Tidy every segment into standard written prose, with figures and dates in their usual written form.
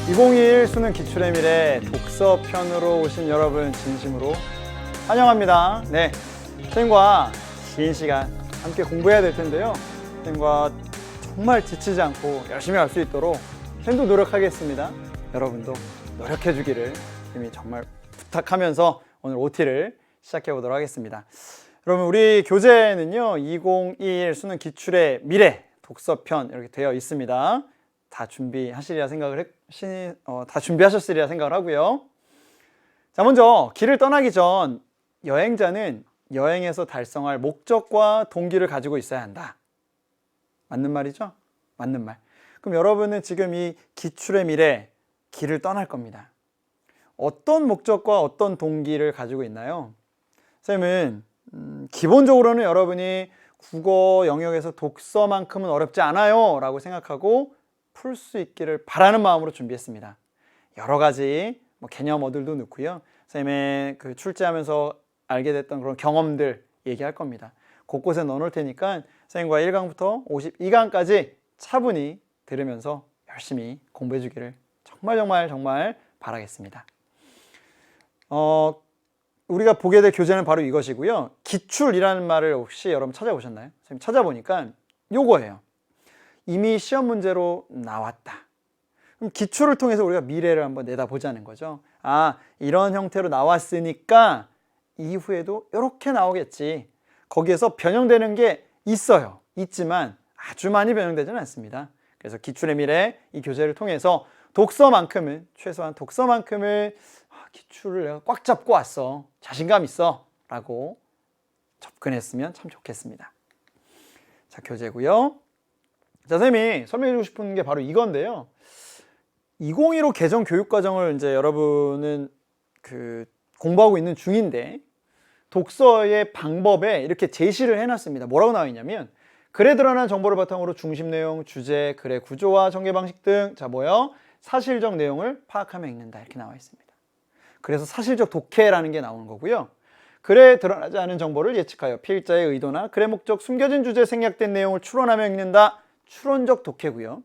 2021 수능 기출의 미래 독서 편으로 오신 여러분 진심으로 환영합니다. 네, 선생님과 긴 시간 함께 공부해야 될 텐데요. 선생님과 정말 지치지 않고 열심히 할 수 있도록 선생님도 노력하겠습니다. 여러분도 노력해 주기를 선생님이 정말 부탁하면서 오늘 OT를 시작해 보도록 하겠습니다. 여러분, 우리 교재는요 2021 수능 기출의 미래 독서편 이렇게 되어 있습니다. 다 준비하셨으리라 생각을 하고요. 자, 먼저 길을 떠나기 전 여행자는 여행에서 달성할 목적과 동기를 가지고 있어야 한다. 맞는 말이죠? 맞는 말. 그럼 여러분은 지금 이 기출의 미래 길을 떠날 겁니다. 어떤 목적과 어떤 동기를 가지고 있나요? 선생님은 기본적으로는 여러분이 국어 영역에서 독서만큼은 어렵지 않아요 라고 생각하고 풀 수 있기를 바라는 마음으로 준비했습니다. 여러 가지 개념어들도 넣고요. 선생님의 그 출제하면서 알게 됐던 그런 경험들 얘기할 겁니다. 곳곳에 넣어놓을 테니까 선생님과 1강부터 52강까지 차분히 들으면서 열심히 공부해 주기를 정말 바라겠습니다. 우리가 보게 될 교재는 바로 이것이고요. 기출이라는 말을 혹시 여러분 찾아보셨나요? 선생님 찾아보니까 요거예요. 이미 시험 문제로 나왔다. 그럼 기출을 통해서 우리가 미래를 한번 내다보자는 거죠. 아, 이런 형태로 나왔으니까 이후에도 이렇게 나오겠지. 거기에서 변형되는 게 있어요. 있지만 아주 많이 변형되지는 않습니다. 그래서 기출의 미래 이 교재를 통해서 독서만큼은 최소한 독서만큼을 기출을 내가 꽉 잡고 왔어. 자신감 있어. 라고 접근했으면 참 좋겠습니다. 자, 교재고요. 자, 선생님이 설명해주고 싶은 게 바로 이건데요. 2015 개정 교육과정을 이제 여러분은 공부하고 있는 중인데 독서의 방법에 이렇게 제시를 해놨습니다. 뭐라고 나와 있냐면 글에 드러난 정보를 바탕으로 중심 내용, 주제, 글의 구조와 전개 방식 등 사실적 내용을 파악하며 읽는다 이렇게 나와 있습니다. 그래서 사실적 독해라는 게 나오는 거고요. 글에 드러나지 않은 정보를 예측하여 필자의 의도나 글의 목적, 숨겨진 주제에 생략된 내용을 추론하며 읽는다. 추론적 독해고요.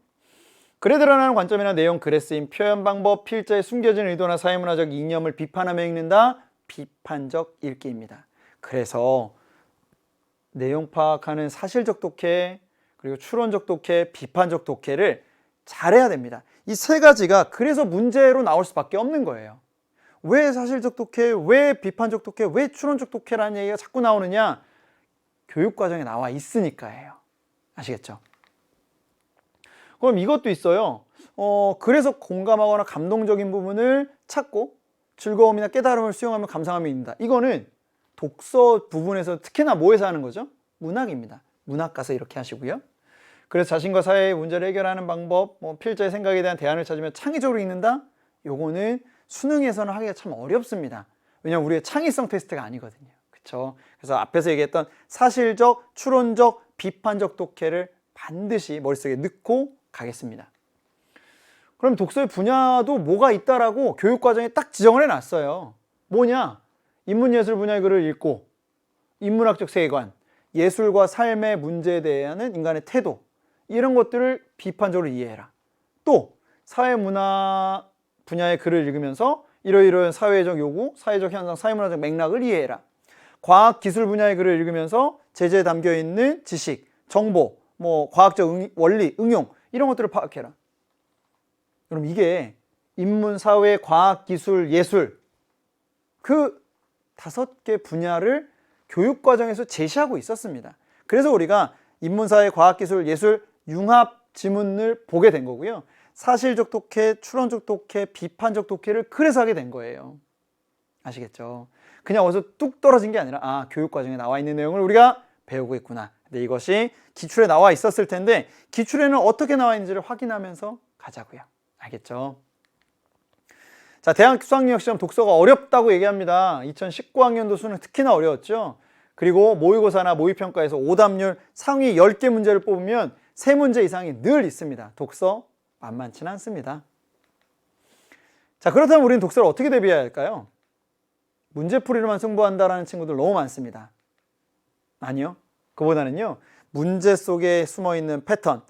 글에 드러나는 관점이나 내용, 글에 쓰인 표현 방법, 필자의 숨겨진 의도나 사회문화적 이념을 비판하며 읽는다. 비판적 읽기입니다. 그래서 내용 파악하는 사실적 독해, 그리고 추론적 독해, 비판적 독해를 잘해야 됩니다. 이 세 가지가 그래서 문제로 나올 수밖에 없는 거예요. 왜 사실적 독해, 왜 비판적 독해, 왜 추론적 독해라는 얘기가 자꾸 나오느냐? 교육과정에 나와 있으니까예요. 아시겠죠? 그럼 이것도 있어요. 그래서 공감하거나 감동적인 부분을 찾고 즐거움이나 깨달음을 수용하며 감상하며 읽는다. 이거는 독서 부분에서 특히나 뭐에서 하는 거죠? 문학입니다. 문학 가서 이렇게 하시고요. 그래서 자신과 사회의 문제를 해결하는 방법, 필자의 생각에 대한 대안을 찾으며 창의적으로 읽는다. 요거는 수능에서는 하기가 참 어렵습니다. 왜냐하면 우리의 창의성 테스트가 아니거든요. 그렇죠? 그래서 앞에서 얘기했던 사실적, 추론적, 비판적 독해를 반드시 머릿속에 넣고 가겠습니다. 그럼 독서의 분야도 뭐가 있다라고 교육과정에 딱 지정을 해놨어요. 뭐냐? 인문예술 분야의 글을 읽고 인문학적 세계관, 예술과 삶의 문제에 대한 인간의 태도 이런 것들을 비판적으로 이해해라. 또 사회문화 분야의 글을 읽으면서 이러이러한 사회적 요구, 사회적 현상, 사회문화적 맥락을 이해해라. 과학기술 분야의 글을 읽으면서 제재에 담겨있는 지식, 정보, 과학적 원리, 응용 이런 것들을 파악해라. 그럼 이게 인문, 사회, 과학, 기술, 예술 그 5개 분야를 교육과정에서 제시하고 있었습니다. 그래서 우리가 인문, 사회, 과학, 기술, 예술 융합 지문을 보게 된 거고요. 사실적 독해, 추론적 독해, 비판적 독해를 그래서 하게 된 거예요. 아시겠죠? 그냥 어디서 뚝 떨어진 게 아니라 교육과정에 나와 있는 내용을 우리가 배우고 있구나. 근데 이것이 기출에 나와 있었을 텐데 기출에는 어떻게 나와 있는지를 확인하면서 가자고요. 알겠죠? 자, 대학 수학능력시험 독서가 어렵다고 얘기합니다. 2019학년도 수능 특히나 어려웠죠. 그리고 모의고사나 모의평가에서 오답률 상위 10개 문제를 뽑으면 3문제 이상이 늘 있습니다. 독서 만만치는 않습니다. 자, 그렇다면 우리는 독서를 어떻게 대비해야 할까요? 문제풀이로만 승부한다라는 친구들 너무 많습니다. 아니요. 그보다는요, 문제 속에 숨어있는 패턴,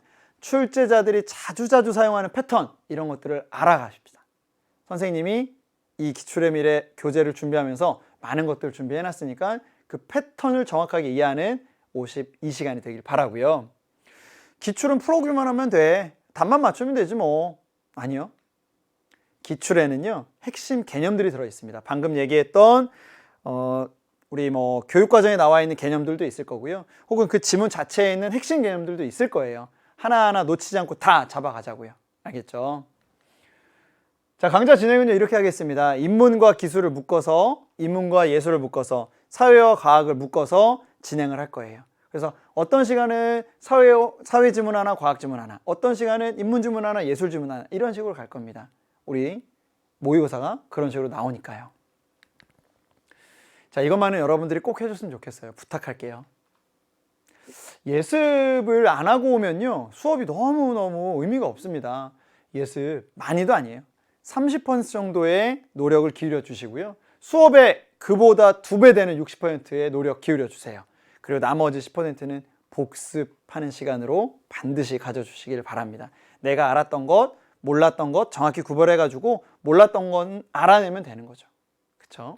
출제자들이 자주자주 사용하는 패턴, 이런 것들을 알아가십시다. 선생님이 이 기출의 미래 교재를 준비하면서 많은 것들을 준비해놨으니까 그 패턴을 정확하게 이해하는 52시간이 되길 바라고요. 기출은 풀어오기만 하면 돼. 답만 맞추면 되지 뭐. 아니요. 기출에는요, 핵심 개념들이 들어있습니다. 방금 얘기했던 우리 교육과정에 나와 있는 개념들도 있을 거고요. 혹은 그 지문 자체에 있는 핵심 개념들도 있을 거예요. 하나하나 놓치지 않고 다 잡아가자고요. 알겠죠? 자, 강좌 진행은요, 이렇게 하겠습니다. 인문과 기술을 묶어서, 인문과 예술을 묶어서, 사회와 과학을 묶어서 진행을 할 거예요. 그래서 어떤 시간은 사회 지문 하나, 과학 지문 하나, 어떤 시간은 인문 지문 하나, 예술 지문 하나, 이런 식으로 갈 겁니다. 우리 모의고사가 그런 식으로 나오니까요. 자, 이것만은 여러분들이 꼭 해줬으면 좋겠어요. 부탁할게요. 예습을 안 하고 오면요, 수업이 너무너무 의미가 없습니다. 예습 많이도 아니에요. 30% 정도의 노력을 기울여 주시고요. 수업에 그보다 2배 되는 60%의 노력 기울여 주세요. 그리고 나머지 10%는 복습하는 시간으로 반드시 가져주시길 바랍니다. 내가 알았던 것, 몰랐던 것 정확히 구별해가지고 몰랐던 건 알아내면 되는 거죠. 그쵸?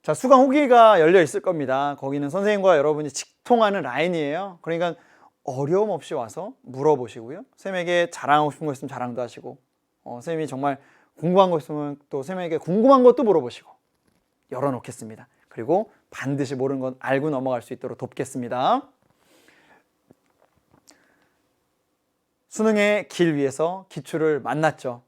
자, 수강 후기가 열려 있을 겁니다. 거기는 선생님과 여러분이 직통하는 라인이에요. 그러니까 어려움 없이 와서 물어보시고요. 선생님에게 자랑하고 싶은 거 있으면 자랑도 하시고, 선생님이 정말 궁금한 거 있으면 또 선생님에게 궁금한 것도 물어보시고 열어놓겠습니다. 그리고 반드시 모르는 건 알고 넘어갈 수 있도록 돕겠습니다. 수능의 길 위에서 기출을 만났죠.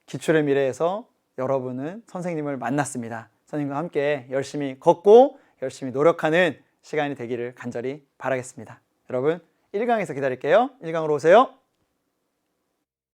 기출의 미래에서 여러분은 선생님을 만났습니다. 선생님과 함께 열심히 걷고 열심히 노력하는 시간이 되기를 간절히 바라겠습니다. 여러분 1강에서 기다릴게요. 1강으로 오세요.